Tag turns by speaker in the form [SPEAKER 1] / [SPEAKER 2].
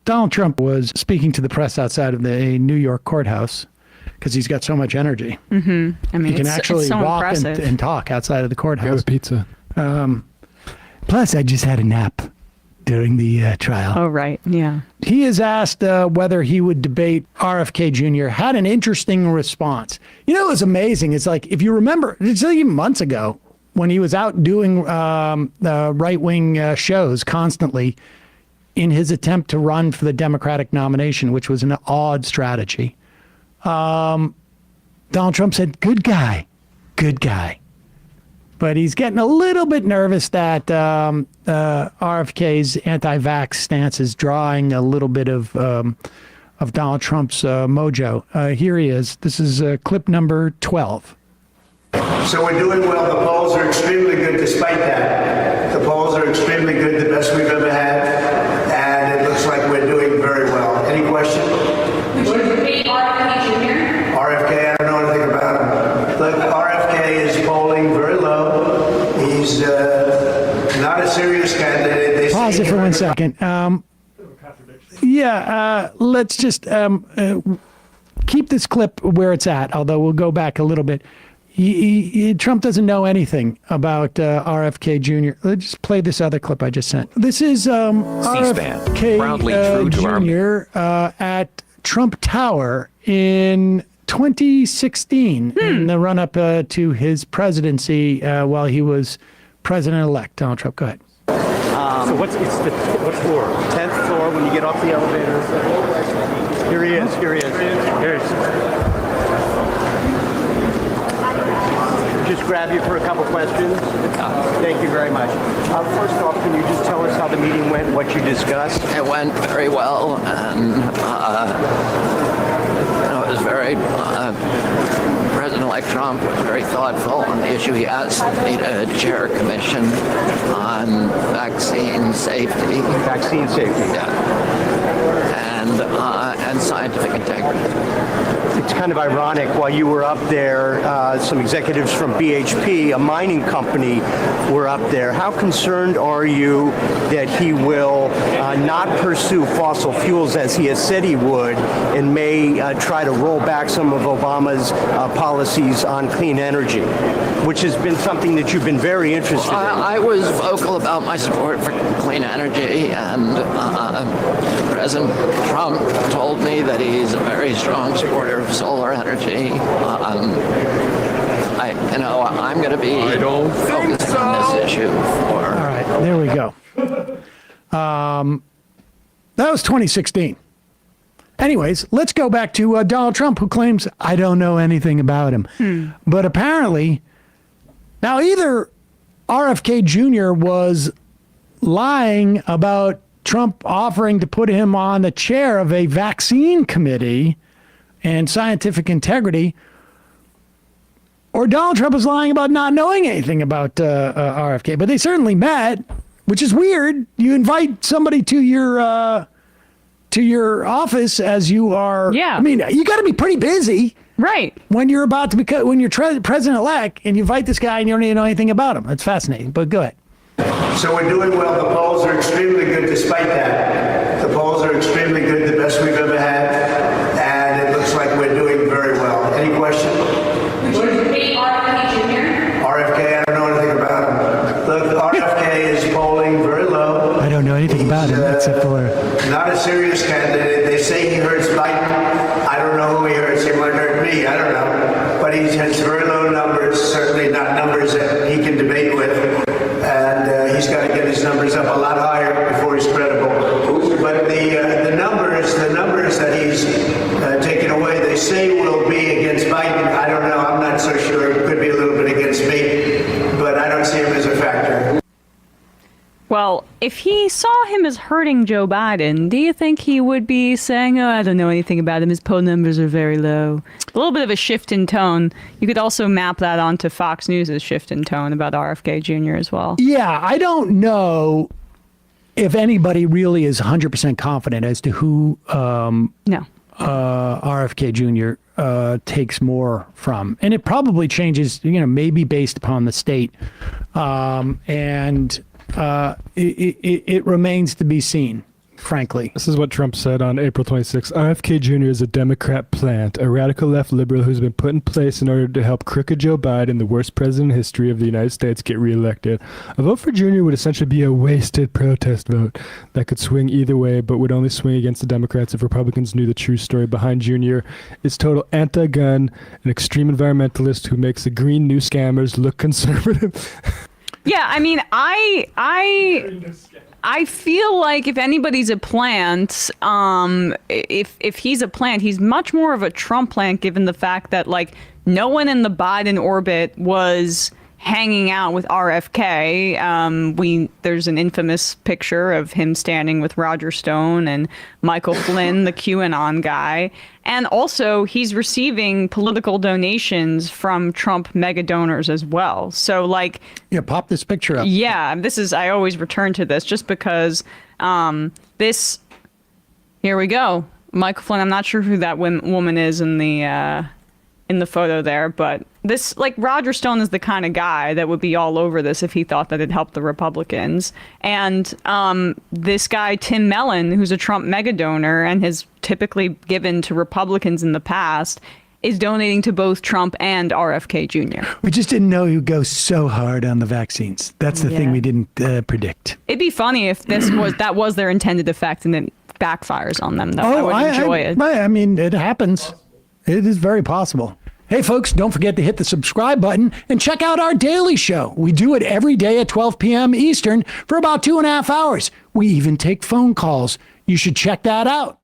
[SPEAKER 1] Donald Trump was speaking to the press outside of the New York courthouse because he's got so much energy.
[SPEAKER 2] Mm-hmm. I mean,
[SPEAKER 1] he can actually
[SPEAKER 2] so
[SPEAKER 1] walk and talk outside of the courthouse.
[SPEAKER 3] Have a pizza.
[SPEAKER 1] Plus, I just had a nap during the trial.
[SPEAKER 2] Oh, right. Yeah.
[SPEAKER 1] He is asked whether he would debate RFK Jr. Had an interesting response. You know, it was amazing. It's like, if you remember, it's like even months ago when he was out doing right-wing shows constantly in his attempt to run for the Democratic nomination, which was an odd strategy. Donald Trump said, good guy. But he's getting a little bit nervous that RFK's anti-vax stance is drawing a little bit of Donald Trump's mojo. Here he is. This is clip number 12.
[SPEAKER 4] So we're doing well. The polls are extremely good despite that. The polls are extremely good, the best we've ever had. And it looks like we're doing very well. Any question?
[SPEAKER 5] Would you debate RFK Jr.?
[SPEAKER 4] RFK, I don't know anything about him. Look, RFK is polling very low. He's not a serious candidate.
[SPEAKER 1] Pause it for 1 second. Let's just keep this clip where it's at, although we'll go back a little bit. Trump doesn't know anything about RFK Jr. Let's just play this other clip I just sent. This is RFK Jr. At Trump Tower in 2016 in the run-up to his presidency while he was president-elect. Donald Trump, go ahead.
[SPEAKER 6] So what floor? 10th floor when you get off the elevator. Here he is. Just grab you for a couple questions. Thank you very much. First off, can you just tell us how the meeting went, what you discussed?
[SPEAKER 7] It went very well, and it was very, President-elect Trump was very thoughtful on the issue. He asked me to chair a commission on vaccine safety.
[SPEAKER 6] Vaccine safety.
[SPEAKER 7] Yeah. And scientific integrity.
[SPEAKER 6] It's kind of ironic, while you were up there, some executives from BHP, a mining company, were up there. How concerned are you that he will not pursue fossil fuels as he has said he would, and may try to roll back some of Obama's policies on clean energy, which has been something that you've been very interested in?
[SPEAKER 7] I was vocal about my support for clean energy, and President Trump told me that he's a very strong supporter of solar energy. I'm going to be focusing on this issue.
[SPEAKER 1] All right, there we go. That was 2016. Anyways, let's go back to Donald Trump, who claims I don't know anything about him. But apparently, now either RFK Jr. was lying about Trump offering to put him on the chair of a vaccine committee and scientific integrity, or Donald Trump was lying about not knowing anything about RFK. But they certainly met, which is weird. You invite somebody to your office as you are.
[SPEAKER 2] Yeah.
[SPEAKER 1] I mean, you got to be pretty busy.
[SPEAKER 2] Right.
[SPEAKER 1] When you're about to become, when you're president-elect and you invite this guy and you don't even know anything about him. That's fascinating, but go ahead.
[SPEAKER 4] So we're doing well. The polls are extremely good despite that. The polls are extremely good, the best we've ever had. And it looks like we're doing very well. Any question?
[SPEAKER 5] Would you debate RFK Jr.?
[SPEAKER 4] RFK, I don't know anything about him. Look, RFK is polling very low.
[SPEAKER 1] I don't know anything about him except for...
[SPEAKER 4] Not a serious candidate. They say he hurts Biden. I don't know who he hurts. He might hurt me. I don't know. But he has very low numbers, certainly not numbers that he can debate with. And he's got to get his numbers up a lot higher before he's credible. But the numbers that he's taken away, they say will be against Biden. I don't know. I'm not so sure. It could be a little bit against me, but I don't see him as a factor.
[SPEAKER 2] Well, if he saw him as hurting Joe Biden, do you think he would be saying, oh, I don't know anything about him, his poll numbers are very low? A little bit of a shift in tone. You could also map that onto Fox News' shift in tone about RFK Jr. as well.
[SPEAKER 1] Yeah, I don't know if anybody really is 100% confident as to who RFK Jr. Takes more from. And it probably changes, maybe based upon the state. It remains to be seen. frankly.
[SPEAKER 3] This is what Trump said on April 26. RFK Jr. is a Democrat plant, a radical left liberal who's been put in place in order to help crooked Joe Biden, the worst president in history of the United States, get reelected. A vote for Jr. would essentially be a wasted protest vote that could swing either way, but would only swing against the Democrats if Republicans knew the true story behind Jr. is total anti-gun, an extreme environmentalist who makes the green new scammers look conservative.
[SPEAKER 2] Yeah, I mean, I feel like if anybody's a plant, if he's a plant, he's much more of a Trump plant, given the fact that like no one in the Biden orbit was hanging out with RFK. There's an infamous picture of him standing with Roger Stone and Michael Flynn, the QAnon guy. And also he's receiving political donations from Trump mega donors as well. So like,
[SPEAKER 1] Yeah, pop this picture up.
[SPEAKER 2] yeah, I always return to this just because here we go. Michael Flynn, I'm not sure who that woman is in the photo there, but this, like, Roger Stone is the kind of guy that would be all over this if he thought that it helped the Republicans. And this guy, Tim Mellon, who's a Trump mega donor and has typically given to Republicans in the past, is donating to both Trump and RFK Jr.
[SPEAKER 1] We just didn't know he would go so hard on the vaccines. That's the thing we didn't predict.
[SPEAKER 2] It'd be funny if that was their intended effect and it backfires on them, though. I would enjoy it.
[SPEAKER 1] I mean, it happens. It is very possible. Hey, folks, don't forget to hit the subscribe button and check out our daily show. We do it every day at 12 p.m. Eastern for about 2.5 hours. We even take phone calls. You should check that out.